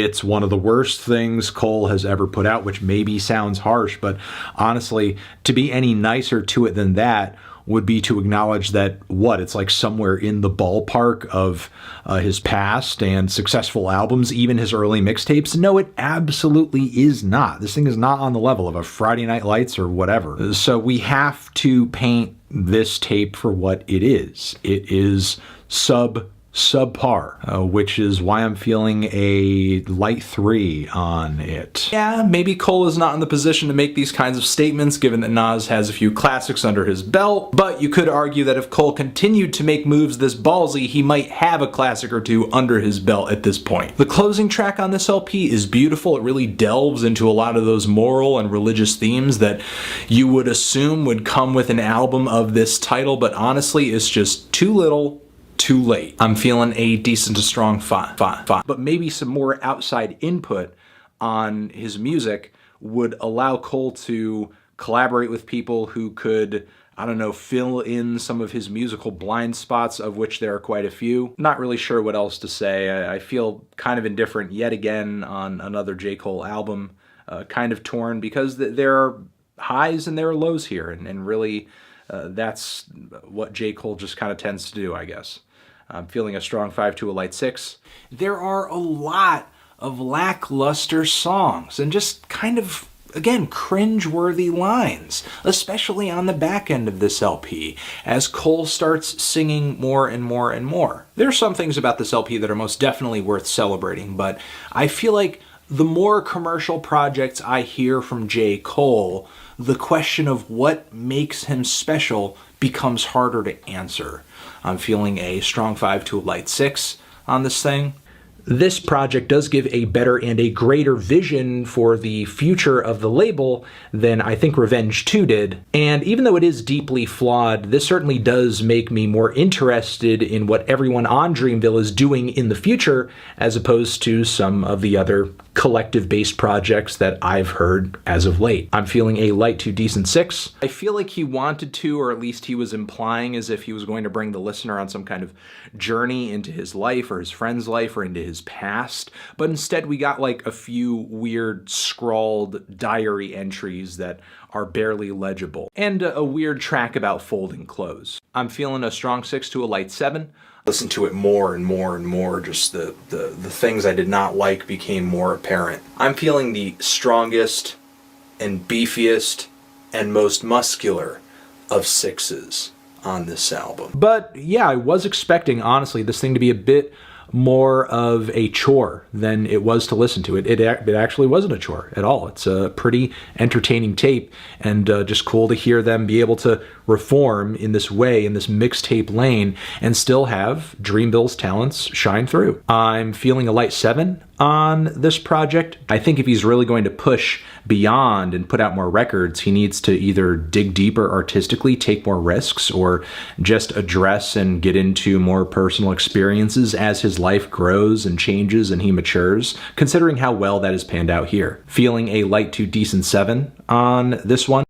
It's one of the worst things Cole has ever put out, which maybe sounds harsh, but honestly, to be any nicer to it than that would be to acknowledge that, it's like somewhere in the ballpark of his past and successful albums, even his early mixtapes. No, it absolutely is not. This thing is not on the level of a Friday Night Lights or whatever. So we have to paint this tape for what it is. It is subpar, which is why I'm feeling a light 3 on it. Yeah, maybe Cole is not in the position to make these kinds of statements given that Nas has a few classics under his belt, but you could argue that if Cole continued to make moves this ballsy, he might have a classic or two under his belt at this point. The closing track on this LP is beautiful. It really delves into a lot of those moral and religious themes that you would assume would come with an album of this title, but honestly, it's just too little, too late. I'm feeling a decent to strong 5. But maybe some more outside input on his music would allow Cole to collaborate with people who could, I don't know, fill in some of his musical blind spots, of which there are quite a few. Not really sure what else to say. I feel kind of indifferent yet again on another J. Cole album. Kind of torn because there are highs and there are lows here, and really that's what J. Cole just kind of tends to do, I guess. I'm feeling a strong 5 to a light 6. There are a lot of lackluster songs and just kind of, again, cringe-worthy lines, especially on the back end of this LP, as Cole starts singing more and more and more. There are some things about this LP that are most definitely worth celebrating, but I feel like the more commercial projects I hear from J. Cole, the question of what makes him special becomes harder to answer. I'm feeling a strong 5 to a light 6 on this thing. This project does give a better and a greater vision for the future of the label than I think Revenge 2 did. And even though it is deeply flawed, this certainly does make me more interested in what everyone on Dreamville is doing in the future, as opposed to some of the other collective-based projects that I've heard as of late. I'm feeling a light to decent 6. I feel like he wanted to, or at least he was implying as if he was going to bring the listener on some kind of journey into his life or his friend's life or into his past, but instead we got like a few weird scrawled diary entries that are barely legible, and a weird track about folding clothes. I'm feeling a strong 6 to a light 7. Listen to it more and more and more, just the things I did not like became more apparent. I'm feeling the strongest and beefiest and most muscular of 6s on this album. But yeah, I was expecting, honestly, this thing to be a bit more of a chore than it was to listen to. It actually wasn't a chore at all. It's a pretty entertaining tape, and just cool to hear them be able to reform in this way, in this mixtape lane, and still have Dreamville's talents shine through. I'm feeling a light 7 on this project. I think if he's really going to push beyond and put out more records, he needs to either dig deeper artistically, take more risks, or just address and get into more personal experiences as his life grows and changes and he matures, considering how well that has panned out here. Feeling a light to decent 7 on this one.